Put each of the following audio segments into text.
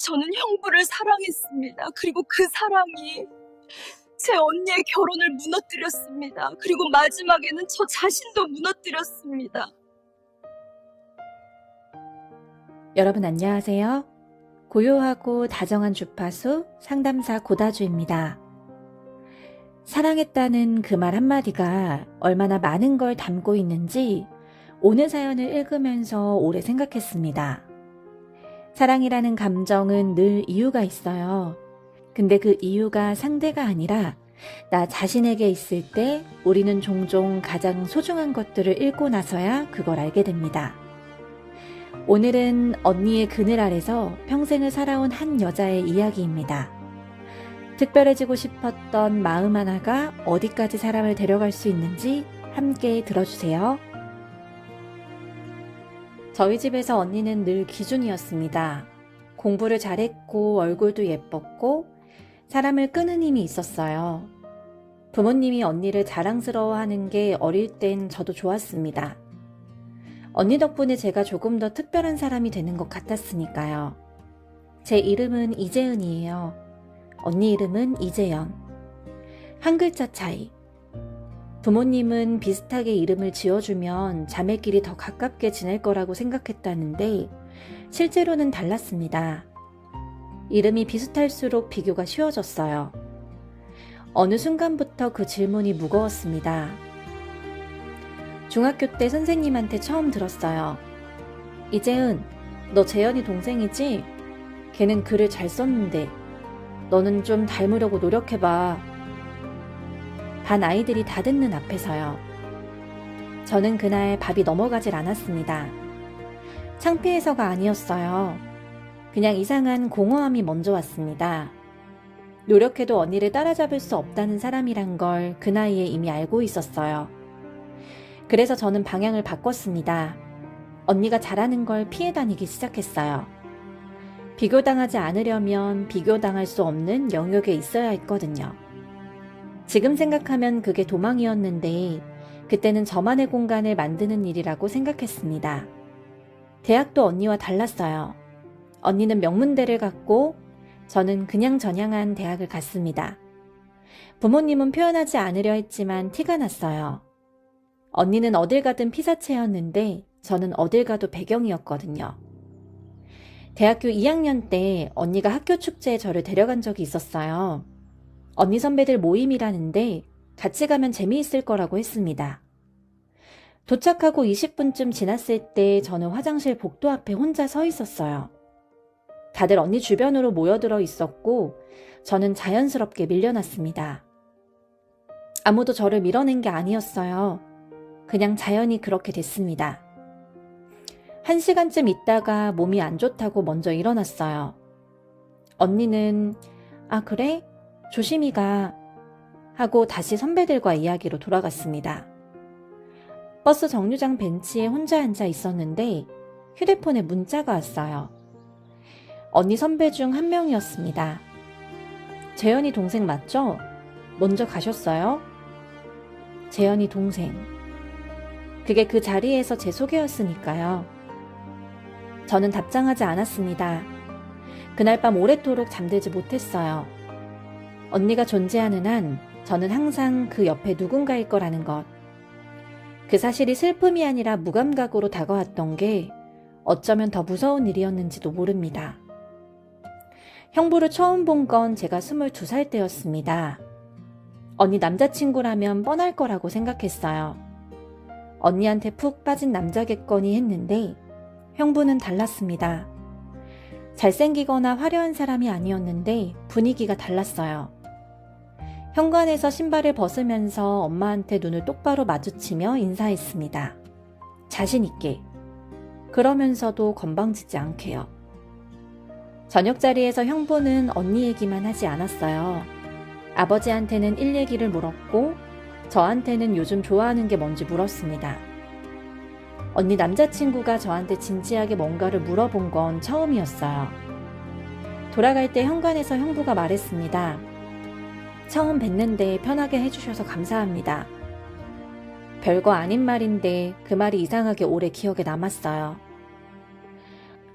저는 형부를 사랑했습니다. 그리고 그 사랑이 제 언니의 결혼을 무너뜨렸습니다. 그리고 마지막에는 저 자신도 무너뜨렸습니다. 여러분 안녕하세요. 고요하고 다정한 주파수 상담사 고다주입니다. 사랑했다는 그 말 한마디가 얼마나 많은 걸 담고 있는지 오늘 사연을 읽으면서 오래 생각했습니다. 사랑이라는 감정은 늘 이유가 있어요. 근데 그 이유가 상대가 아니라 나 자신에게 있을 때 우리는 종종 가장 소중한 것들을 잃고 나서야 그걸 알게 됩니다. 오늘은 언니의 그늘 아래서 평생을 살아온 한 여자의 이야기입니다. 특별해지고 싶었던 마음 하나가 어디까지 사람을 데려갈 수 있는지 함께 들어주세요. 저희 집에서 언니는 늘 기준이었습니다. 공부를 잘했고 얼굴도 예뻤고 사람을 끄는 힘이 있었어요. 부모님이 언니를 자랑스러워하는 게 어릴 땐 저도 좋았습니다. 언니 덕분에 제가 조금 더 특별한 사람이 되는 것 같았으니까요. 제 이름은 이재은이에요. 언니 이름은 이재연. 한 글자 차이. 부모님은 비슷하게 이름을 지어주면 자매끼리 더 가깝게 지낼 거라고 생각했다는데 실제로는 달랐습니다. 이름이 비슷할수록 비교가 쉬워졌어요. 어느 순간부터 그 질문이 무거웠습니다. 중학교 때 선생님한테 처음 들었어요. 이재은, 너 재현이 동생이지? 걔는 글을 잘 썼는데 너는 좀 닮으려고 노력해봐. 반 아이들이 다 듣는 앞에서요. 저는 그날 밥이 넘어가질 않았습니다. 창피해서가 아니었어요. 그냥 이상한 공허함이 먼저 왔습니다. 노력해도 언니를 따라잡을 수 없다는 사람이란 걸 그 나이에 이미 알고 있었어요. 그래서 저는 방향을 바꿨습니다. 언니가 잘하는 걸 피해 다니기 시작했어요. 비교당하지 않으려면 비교당할 수 없는 영역에 있어야 했거든요. 지금 생각하면 그게 도망이었는데 그때는 저만의 공간을 만드는 일이라고 생각했습니다. 대학도 언니와 달랐어요. 언니는 명문대를 갔고 저는 그냥 전향한 대학을 갔습니다. 부모님은 표현하지 않으려 했지만 티가 났어요. 언니는 어딜 가든 피사체였는데 저는 어딜 가도 배경이었거든요. 대학교 2학년 때 언니가 학교 축제에 저를 데려간 적이 있었어요. 언니 선배들 모임이라는데 같이 가면 재미있을 거라고 했습니다. 도착하고 20분쯤 지났을 때 저는 화장실 복도 앞에 혼자 서 있었어요. 다들 언니 주변으로 모여들어 있었고 저는 자연스럽게 밀려났습니다. 아무도 저를 밀어낸 게 아니었어요. 그냥 자연히 그렇게 됐습니다. 1시간쯤 있다가 몸이 안 좋다고 먼저 일어났어요. 언니는 아 그래? 조심히 가 하고 다시 선배들과 이야기로 돌아갔습니다. 버스 정류장 벤치에 혼자 앉아 있었는데 휴대폰에 문자가 왔어요. 언니 선배 중 한 명이었습니다. 재현이 동생 맞죠? 먼저 가셨어요? 재현이 동생. 그게 그 자리에서 제 소개였으니까요. 저는 답장하지 않았습니다. 그날 밤 오래도록 잠들지 못했어요. 언니가 존재하는 한 저는 항상 그 옆에 누군가일 거라는 것. 그 사실이 슬픔이 아니라 무감각으로 다가왔던 게 어쩌면 더 무서운 일이었는지도 모릅니다. 형부를 처음 본 건 제가 22살 때였습니다. 언니 남자친구라면 뻔할 거라고 생각했어요. 언니한테 푹 빠진 남자겠거니 했는데 형부는 달랐습니다. 잘생기거나 화려한 사람이 아니었는데 분위기가 달랐어요. 현관에서 신발을 벗으면서 엄마한테 눈을 똑바로 마주치며 인사했습니다. 자신 있게. 그러면서도 건방지지 않게요. 저녁 자리에서 형부는 언니 얘기만 하지 않았어요. 아버지한테는 일 얘기를 물었고 저한테는 요즘 좋아하는 게 뭔지 물었습니다. 언니 남자친구가 저한테 진지하게 뭔가를 물어본 건 처음이었어요. 돌아갈 때 현관에서 형부가 말했습니다. 처음 뵀는데 편하게 해주셔서 감사합니다. 별거 아닌 말인데 그 말이 이상하게 오래 기억에 남았어요.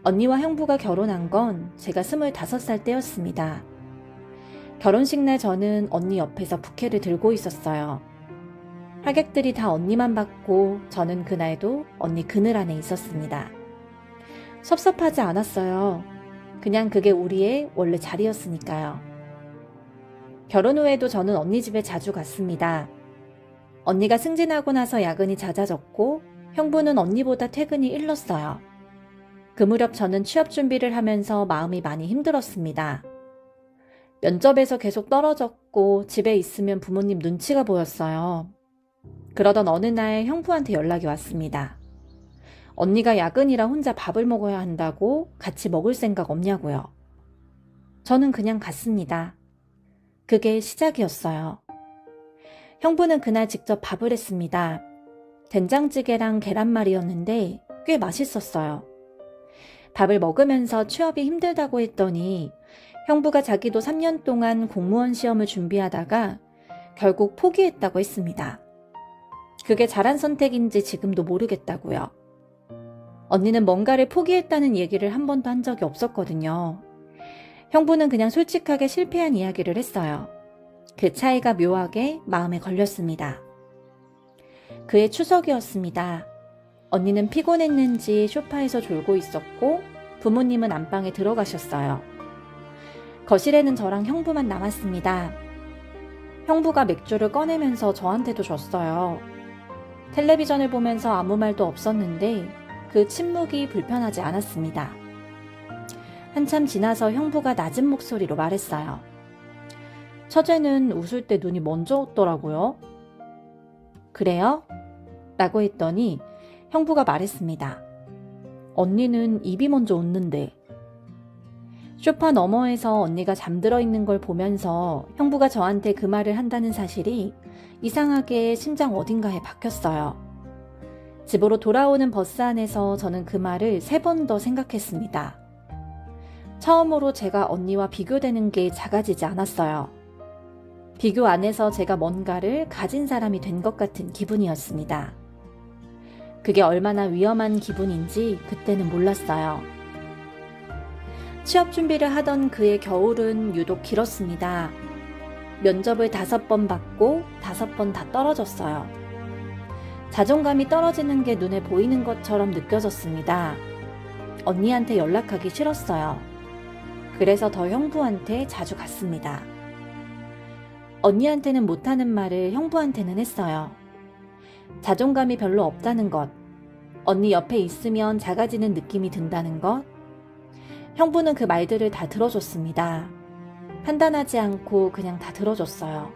언니와 형부가 결혼한 건 제가 25살 때였습니다. 결혼식 날 저는 언니 옆에서 부케를 들고 있었어요. 하객들이 다 언니만 봤고 저는 그날도 언니 그늘 안에 있었습니다. 섭섭하지 않았어요. 그냥 그게 우리의 원래 자리였으니까요. 결혼 후에도 저는 언니 집에 자주 갔습니다. 언니가 승진하고 나서 야근이 잦아졌고 형부는 언니보다 퇴근이 일렀어요. 그 무렵 저는 취업 준비를 하면서 마음이 많이 힘들었습니다. 면접에서 계속 떨어졌고 집에 있으면 부모님 눈치가 보였어요. 그러던 어느 날 형부한테 연락이 왔습니다. 언니가 야근이라 혼자 밥을 먹어야 한다고 같이 먹을 생각 없냐고요. 저는 그냥 갔습니다. 그게 시작이었어요. 형부는 그날 직접 밥을 했습니다. 된장찌개랑 계란말이였는데 꽤 맛있었어요. 밥을 먹으면서 취업이 힘들다고 했더니 형부가 자기도 3년 동안 공무원 시험을 준비하다가 결국 포기했다고 했습니다. 그게 잘한 선택인지 지금도 모르겠다고요. 언니는 뭔가를 포기했다는 얘기를 한 번도 한 적이 없었거든요. 형부는 그냥 솔직하게 실패한 이야기를 했어요. 그 차이가 묘하게 마음에 걸렸습니다. 그해 추석이었습니다. 언니는 피곤했는지 소파에서 졸고 있었고 부모님은 안방에 들어가셨어요. 거실에는 저랑 형부만 남았습니다. 형부가 맥주를 꺼내면서 저한테도 줬어요. 텔레비전을 보면서 아무 말도 없었는데 그 침묵이 불편하지 않았습니다. 한참 지나서 형부가 낮은 목소리로 말했어요. 처제는 웃을 때 눈이 먼저 웃더라고요. 그래요? 라고 했더니 형부가 말했습니다. 언니는 입이 먼저 웃는데. 소파 너머에서 언니가 잠들어 있는 걸 보면서 형부가 저한테 그 말을 한다는 사실이 이상하게 심장 어딘가에 박혔어요. 집으로 돌아오는 버스 안에서 저는 그 말을 3번 더 생각했습니다. 처음으로 제가 언니와 비교되는 게 작아지지 않았어요. 비교 안에서 제가 뭔가를 가진 사람이 된 것 같은 기분이었습니다. 그게 얼마나 위험한 기분인지 그때는 몰랐어요. 취업 준비를 하던 그해 겨울은 유독 길었습니다. 면접을 5번 받고 5번 다 떨어졌어요. 자존감이 떨어지는 게 눈에 보이는 것처럼 느껴졌습니다. 언니한테 연락하기 싫었어요. 그래서 더 형부한테 자주 갔습니다. 언니한테는 못하는 말을 형부한테는 했어요. 자존감이 별로 없다는 것, 언니 옆에 있으면 작아지는 느낌이 든다는 것. 형부는 그 말들을 다 들어줬습니다. 판단하지 않고 그냥 다 들어줬어요.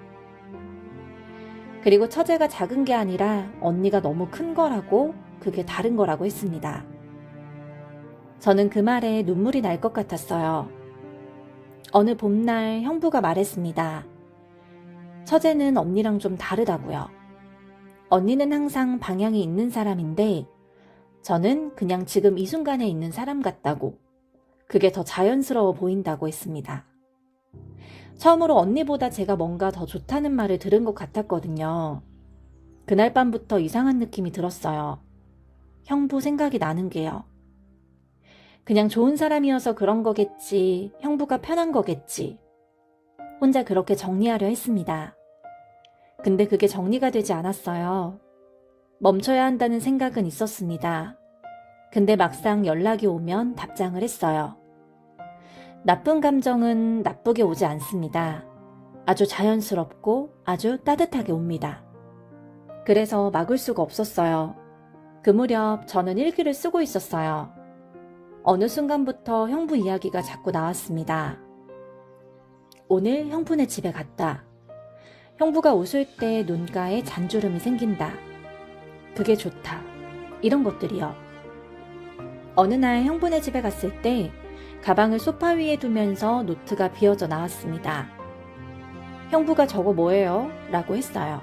그리고 처제가 작은 게 아니라 언니가 너무 큰 거라고, 그게 다른 거라고 했습니다. 저는 그 말에 눈물이 날 것 같았어요. 어느 봄날 형부가 말했습니다. 처제는 언니랑 좀 다르다고요. 언니는 항상 방향이 있는 사람인데 저는 그냥 지금 이 순간에 있는 사람 같다고, 그게 더 자연스러워 보인다고 했습니다. 처음으로 언니보다 제가 뭔가 더 좋다는 말을 들은 것 같았거든요. 그날 밤부터 이상한 느낌이 들었어요. 형부 생각이 나는 게요. 그냥 좋은 사람이어서 그런 거겠지, 형부가 편한 거겠지. 혼자 그렇게 정리하려 했습니다. 근데 그게 정리가 되지 않았어요. 멈춰야 한다는 생각은 있었습니다. 근데 막상 연락이 오면 답장을 했어요. 나쁜 감정은 나쁘게 오지 않습니다. 아주 자연스럽고 아주 따뜻하게 옵니다. 그래서 막을 수가 없었어요. 그 무렵 저는 일기를 쓰고 있었어요. 어느 순간부터 형부 이야기가 자꾸 나왔습니다. 오늘 형부네 집에 갔다. 형부가 웃을 때 눈가에 잔주름이 생긴다. 그게 좋다. 이런 것들이요. 어느 날 형부네 집에 갔을 때 가방을 소파 위에 두면서 노트가 비어져 나왔습니다. 형부가 저거 뭐예요? 라고 했어요.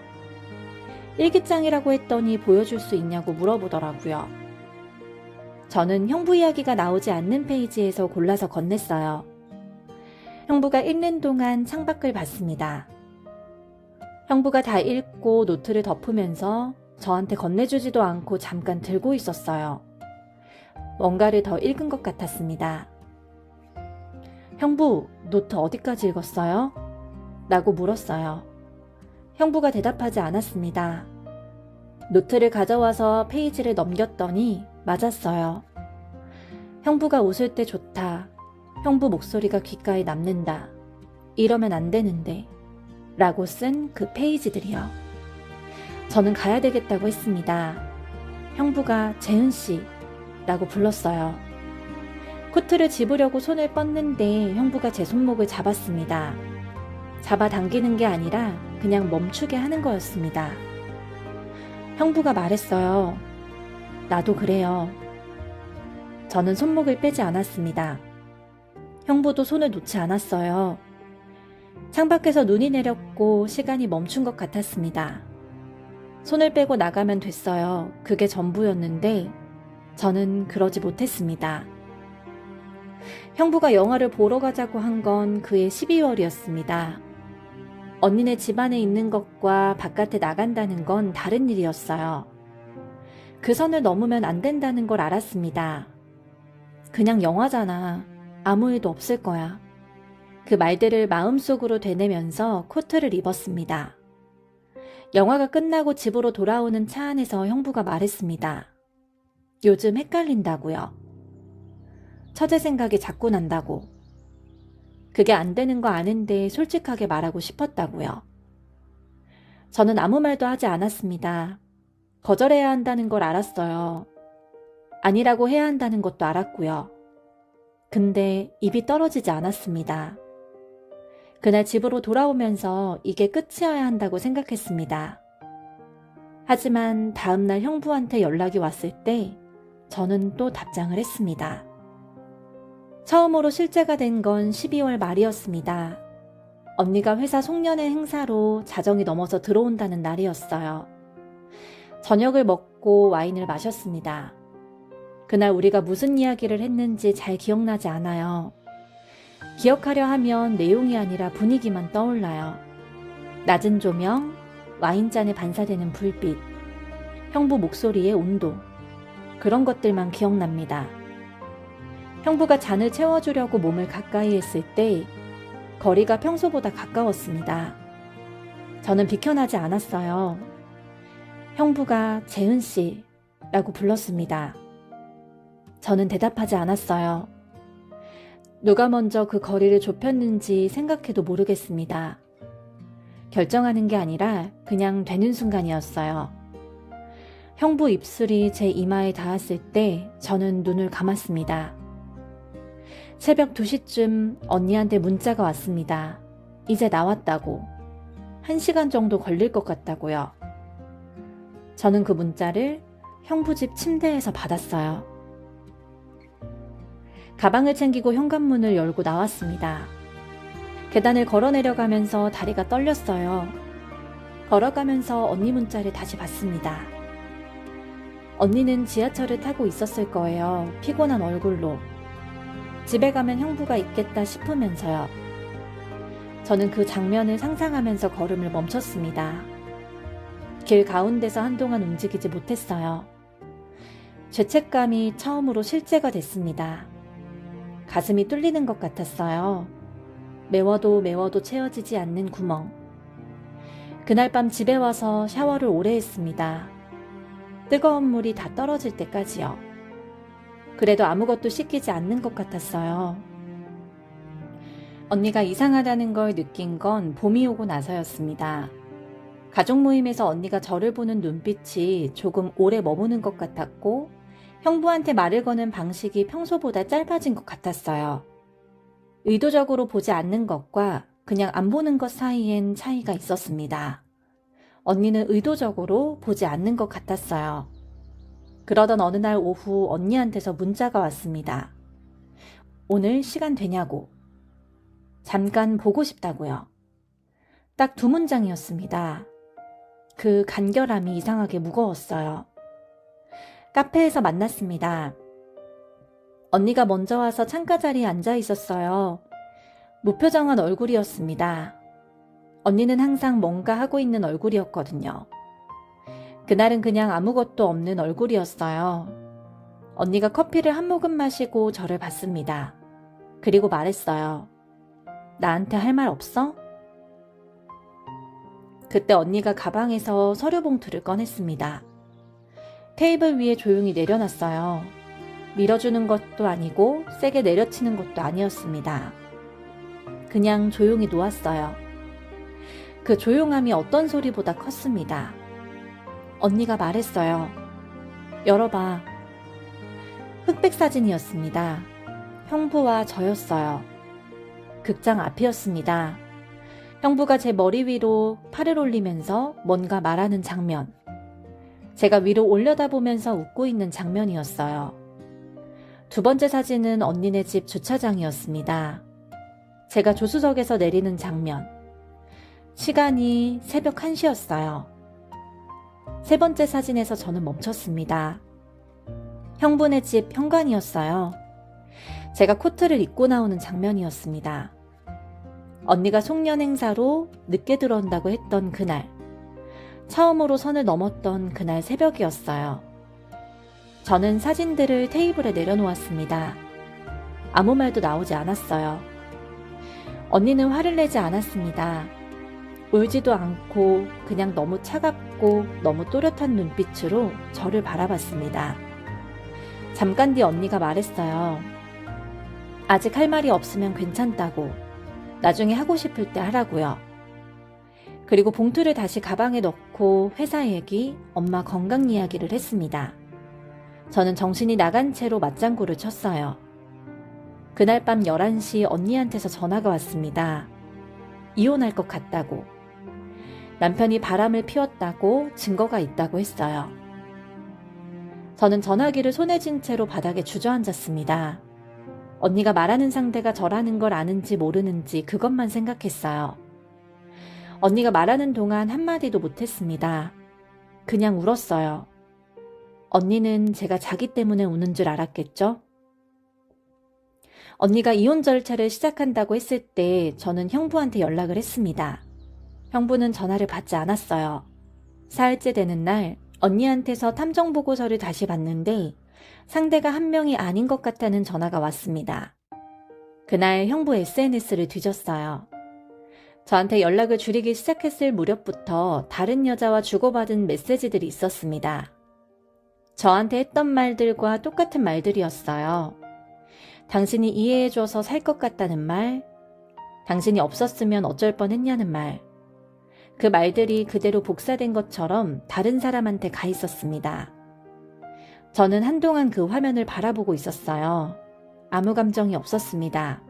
일기장이라고 했더니 보여줄 수 있냐고 물어보더라고요. 저는 형부 이야기가 나오지 않는 페이지에서 골라서 건넸어요. 형부가 읽는 동안 창밖을 봤습니다. 형부가 다 읽고 노트를 덮으면서 저한테 건네주지도 않고 잠깐 들고 있었어요. 뭔가를 더 읽은 것 같았습니다. 형부, 노트 어디까지 읽었어요? 라고 물었어요. 형부가 대답하지 않았습니다. 노트를 가져와서 페이지를 넘겼더니 맞았어요. 형부가 웃을 때 좋다. 형부 목소리가 귓가에 남는다. 이러면 안 되는데. 라고 쓴 그 페이지들이요. 저는 가야 되겠다고 했습니다. 형부가 재은씨 라고 불렀어요. 코트를 집으려고 손을 뻗는데 형부가 제 손목을 잡았습니다. 잡아당기는 게 아니라 그냥 멈추게 하는 거였습니다. 형부가 말했어요. 나도 그래요. 저는 손목을 빼지 않았습니다. 형부도 손을 놓지 않았어요. 창밖에서 눈이 내렸고 시간이 멈춘 것 같았습니다. 손을 빼고 나가면 됐어요. 그게 전부였는데 저는 그러지 못했습니다. 형부가 영화를 보러 가자고 한 건 그해 12월이었습니다. 언니네 집안에 있는 것과 바깥에 나간다는 건 다른 일이었어요. 그 선을 넘으면 안 된다는 걸 알았습니다. 그냥 영화잖아. 아무 일도 없을 거야. 그 말들을 마음속으로 되뇌면서 코트를 입었습니다. 영화가 끝나고 집으로 돌아오는 차 안에서 형부가 말했습니다. 요즘 헷갈린다고요. 처제 생각이 자꾸 난다고. 그게 안 되는 거 아는데 솔직하게 말하고 싶었다고요. 저는 아무 말도 하지 않았습니다. 거절해야 한다는 걸 알았어요. 아니라고 해야 한다는 것도 알았고요. 근데 입이 떨어지지 않았습니다. 그날 집으로 돌아오면서 이게 끝이어야 한다고 생각했습니다. 하지만 다음날 형부한테 연락이 왔을 때 저는 또 답장을 했습니다. 처음으로 실제가 된 건 12월 말이었습니다. 언니가 회사 송년회 행사로 자정이 넘어서 들어온다는 날이었어요. 저녁을 먹고 와인을 마셨습니다. 그날 우리가 무슨 이야기를 했는지 잘 기억나지 않아요. 기억하려 하면 내용이 아니라 분위기만 떠올라요. 낮은 조명, 와인잔에 반사되는 불빛, 형부 목소리의 온도, 그런 것들만 기억납니다. 형부가 잔을 채워주려고 몸을 가까이 했을 때 거리가 평소보다 가까웠습니다. 저는 비켜나지 않았어요. 형부가 재은씨 라고 불렀습니다. 저는 대답하지 않았어요. 누가 먼저 그 거리를 좁혔는지 생각해도 모르겠습니다. 결정하는 게 아니라 그냥 되는 순간이었어요. 형부 입술이 제 이마에 닿았을 때 저는 눈을 감았습니다. 새벽 2시쯤 언니한테 문자가 왔습니다. 이제 나왔다고. 1시간 정도 걸릴 것 같다고요. 저는 그 문자를 형부 집 침대에서 받았어요. 가방을 챙기고 현관문을 열고 나왔습니다. 계단을 걸어 내려가면서 다리가 떨렸어요. 걸어가면서 언니 문자를 다시 봤습니다. 언니는 지하철을 타고 있었을 거예요. 피곤한 얼굴로. 집에 가면 형부가 있겠다 싶으면서요. 저는 그 장면을 상상하면서 걸음을 멈췄습니다. 길 가운데서 한동안 움직이지 못했어요. 죄책감이 처음으로 실제가 됐습니다. 가슴이 뚫리는 것 같았어요. 메워도 메워도 채워지지 않는 구멍. 그날 밤 집에 와서 샤워를 오래 했습니다. 뜨거운 물이 다 떨어질 때까지요. 그래도 아무것도 씻기지 않는 것 같았어요. 언니가 이상하다는 걸 느낀 건 봄이 오고 나서였습니다. 가족 모임에서 언니가 저를 보는 눈빛이 조금 오래 머무는 것 같았고 형부한테 말을 거는 방식이 평소보다 짧아진 것 같았어요. 의도적으로 보지 않는 것과 그냥 안 보는 것 사이엔 차이가 있었습니다. 언니는 의도적으로 보지 않는 것 같았어요. 그러던 어느 날 오후 언니한테서 문자가 왔습니다. 오늘 시간 되냐고. 잠깐 보고 싶다고요. 딱 2문장이었습니다. 그 간결함이 이상하게 무거웠어요. 카페에서 만났습니다. 언니가 먼저 와서 창가 자리에 앉아 있었어요. 무표정한 얼굴이었습니다. 언니는 항상 뭔가 하고 있는 얼굴이었거든요. 그날은 그냥 아무것도 없는 얼굴이었어요. 언니가 커피를 한 모금 마시고 저를 봤습니다. 그리고 말했어요. 나한테 할 말 없어? 그때 언니가 가방에서 서류 봉투를 꺼냈습니다. 테이블 위에 조용히 내려놨어요. 밀어주는 것도 아니고 세게 내려치는 것도 아니었습니다. 그냥 조용히 놓았어요. 그 조용함이 어떤 소리보다 컸습니다. 언니가 말했어요. 열어봐. 흑백 사진이었습니다. 형부와 저였어요. 극장 앞이었습니다. 형부가 제 머리 위로 팔을 올리면서 뭔가 말하는 장면. 제가 위로 올려다보면서 웃고 있는 장면이었어요. 두 번째 사진은 언니네 집 주차장이었습니다. 제가 조수석에서 내리는 장면. 시간이 새벽 1시였어요. 세 번째 사진에서 저는 멈췄습니다. 형부네 집 현관이었어요. 제가 코트를 입고 나오는 장면이었습니다. 언니가 송년 행사로 늦게 들어온다고 했던 그날, 처음으로 선을 넘었던 그날 새벽이었어요. 저는 사진들을 테이블에 내려놓았습니다. 아무 말도 나오지 않았어요. 언니는 화를 내지 않았습니다. 울지도 않고 그냥 너무 차갑고 너무 또렷한 눈빛으로 저를 바라봤습니다. 잠깐 뒤 언니가 말했어요. 아직 할 말이 없으면 괜찮다고. 나중에 하고 싶을 때 하라고요. 그리고 봉투를 다시 가방에 넣고 회사 얘기, 엄마 건강 이야기를 했습니다. 저는 정신이 나간 채로 맞장구를 쳤어요. 그날 밤 11시 언니한테서 전화가 왔습니다. 이혼할 것 같다고. 남편이 바람을 피웠다고 증거가 있다고 했어요. 저는 전화기를 손에 쥔 채로 바닥에 주저앉았습니다. 언니가 말하는 상대가 저라는 걸 아는지 모르는지 그것만 생각했어요. 언니가 말하는 동안 한마디도 못했습니다. 그냥 울었어요. 언니는 제가 자기 때문에 우는 줄 알았겠죠? 언니가 이혼 절차를 시작한다고 했을 때 저는 형부한테 연락을 했습니다. 형부는 전화를 받지 않았어요. 사흘째 되는 날 언니한테서 탐정보고서를 다시 봤는데 상대가 한 명이 아닌 것 같다는 전화가 왔습니다. 그날 형부 SNS를 뒤졌어요. 저한테 연락을 줄이기 시작했을 무렵부터 다른 여자와 주고받은 메시지들이 있었습니다. 저한테 했던 말들과 똑같은 말들이었어요. 당신이 이해해줘서 살 것 같다는 말, 당신이 없었으면 어쩔 뻔했냐는 말, 그 말들이 그대로 복사된 것처럼 다른 사람한테 가 있었습니다. 저는 한동안 그 화면을 바라보고 있었어요. 아무 감정이 없었습니다.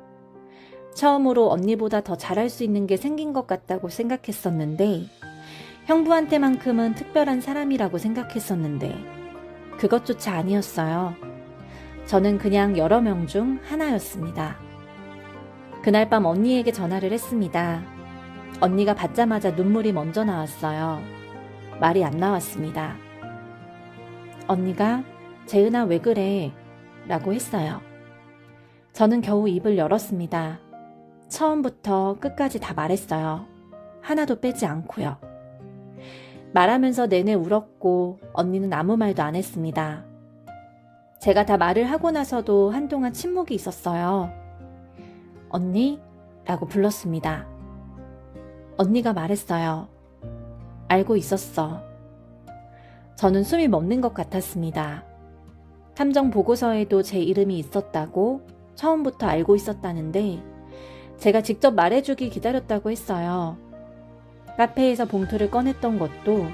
처음으로 언니보다 더 잘할 수 있는 게 생긴 것 같다고 생각했었는데, 형부한테만큼은 특별한 사람이라고 생각했었는데, 그것조차 아니었어요. 저는 그냥 여러 명 중 하나였습니다. 그날 밤 언니에게 전화를 했습니다. 언니가 받자마자 눈물이 먼저 나왔어요. 말이 안 나왔습니다. 언니가 재은아 왜 그래? 라고 했어요. 저는 겨우 입을 열었습니다. 처음부터 끝까지 다 말했어요. 하나도 빼지 않고요. 말하면서 내내 울었고 언니는 아무 말도 안 했습니다. 제가 다 말을 하고 나서도 한동안 침묵이 있었어요. 언니? 라고 불렀습니다. 언니가 말했어요. 알고 있었어. 저는 숨이 멎는 것 같았습니다. 탐정 보고서에도 제 이름이 있었다고 처음부터 알고 있었다는데 제가 직접 말해주기 기다렸다고 했어요. 카페에서 봉투를 꺼냈던 것도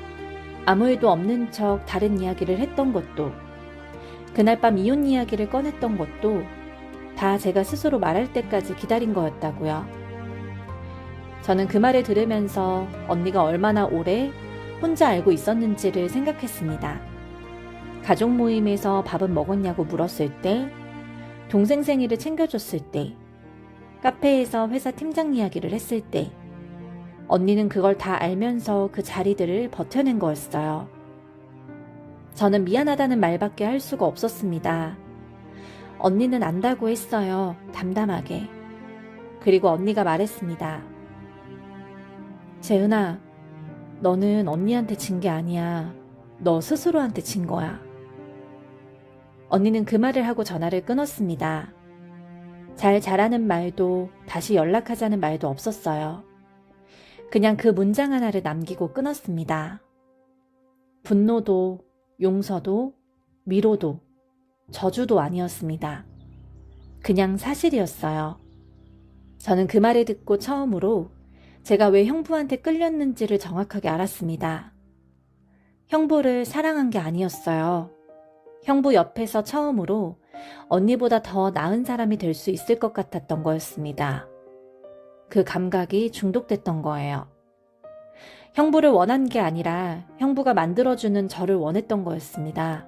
아무 일도 없는 척 다른 이야기를 했던 것도 그날 밤 이혼 이야기를 꺼냈던 것도 다 제가 스스로 말할 때까지 기다린 거였다고요. 저는 그 말을 들으면서 언니가 얼마나 오래 혼자 알고 있었는지를 생각했습니다. 가족 모임에서 밥은 먹었냐고 물었을 때, 동생 생일을 챙겨줬을 때, 카페에서 회사 팀장 이야기를 했을 때, 언니는 그걸 다 알면서 그 자리들을 버텨낸 거였어요. 저는 미안하다는 말밖에 할 수가 없었습니다. 언니는 안다고 했어요. 담담하게. 그리고 언니가 말했습니다. 재은아, 너는 언니한테 진 게 아니야. 너 스스로한테 진 거야. 언니는 그 말을 하고 전화를 끊었습니다. 잘 자라는 말도 다시 연락하자는 말도 없었어요. 그냥 그 문장 하나를 남기고 끊었습니다. 분노도, 용서도, 위로도, 저주도 아니었습니다. 그냥 사실이었어요. 저는 그 말을 듣고 처음으로 제가 왜 형부한테 끌렸는지를 정확하게 알았습니다. 형부를 사랑한 게 아니었어요. 형부 옆에서 처음으로 언니보다 더 나은 사람이 될 수 있을 것 같았던 거였습니다. 그 감각이 중독됐던 거예요. 형부를 원한 게 아니라 형부가 만들어주는 저를 원했던 거였습니다.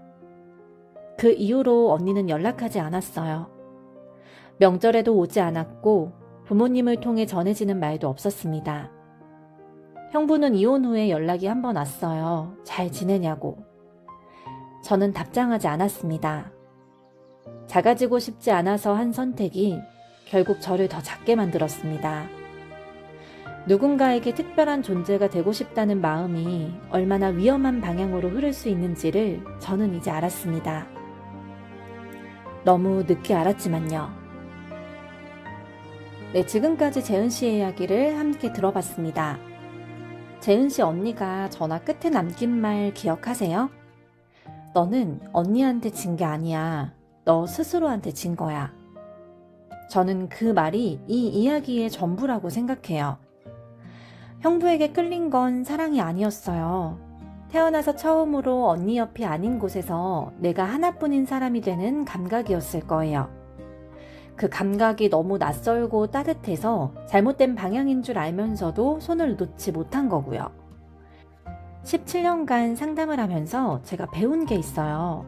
그 이후로 언니는 연락하지 않았어요. 명절에도 오지 않았고 부모님을 통해 전해지는 말도 없었습니다. 형부는 이혼 후에 연락이 한 번 왔어요. 잘 지내냐고. 저는 답장하지 않았습니다. 작아지고 싶지 않아서 한 선택이 결국 저를 더 작게 만들었습니다. 누군가에게 특별한 존재가 되고 싶다는 마음이 얼마나 위험한 방향으로 흐를 수 있는지를 저는 이제 알았습니다. 너무 늦게 알았지만요. 네, 지금까지 재은 씨의 이야기를 함께 들어봤습니다. 재은 씨 언니가 전화 끝에 남긴 말 기억하세요? 너는 언니한테 진 게 아니야. 너 스스로한테 진 거야. 저는 그 말이 이 이야기의 전부라고 생각해요. 형부에게 끌린 건 사랑이 아니었어요. 태어나서 처음으로 언니 옆이 아닌 곳에서 내가 하나뿐인 사람이 되는 감각이었을 거예요. 그 감각이 너무 낯설고 따뜻해서 잘못된 방향인 줄 알면서도 손을 놓지 못한 거고요. 17년간 상담을 하면서 제가 배운 게 있어요.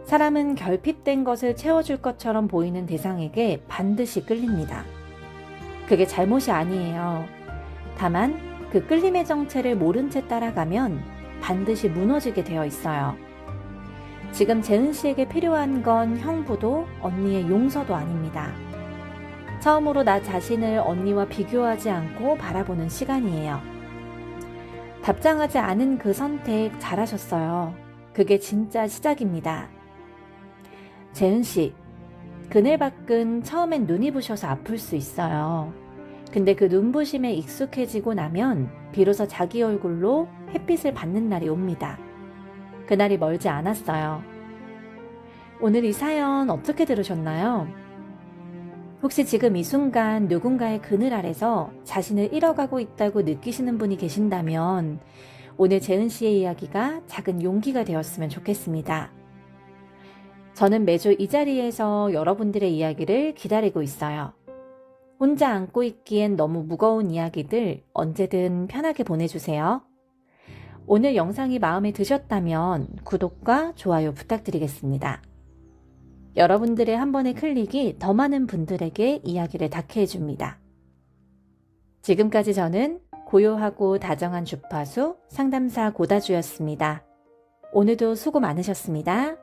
사람은 결핍된 것을 채워줄 것처럼 보이는 대상에게 반드시 끌립니다. 그게 잘못이 아니에요. 다만 그 끌림의 정체를 모른 채 따라가면 반드시 무너지게 되어 있어요. 지금 재은 씨에게 필요한 건 형부도 언니의 용서도 아닙니다. 처음으로 나 자신을 언니와 비교하지 않고 바라보는 시간이에요. 답장하지 않은 그 선택 잘하셨어요. 그게 진짜 시작입니다. 재은 씨, 그늘밖은 처음엔 눈이 부셔서 아플 수 있어요. 근데 그 눈부심에 익숙해지고 나면 비로소 자기 얼굴로 햇빛을 받는 날이 옵니다. 그날이 멀지 않았어요. 오늘 이 사연 어떻게 들으셨나요? 혹시 지금 이 순간 누군가의 그늘 아래서 자신을 잃어가고 있다고 느끼시는 분이 계신다면 오늘 재은 씨의 이야기가 작은 용기가 되었으면 좋겠습니다. 저는 매주 이 자리에서 여러분들의 이야기를 기다리고 있어요. 혼자 안고 있기엔 너무 무거운 이야기들 언제든 편하게 보내주세요. 오늘 영상이 마음에 드셨다면 구독과 좋아요 부탁드리겠습니다. 여러분들의 한 번의 클릭이 더 많은 분들에게 이야기를 닿게 해줍니다. 지금까지 저는 고요하고 다정한 주파수 상담사 고다주였습니다. 오늘도 수고 많으셨습니다.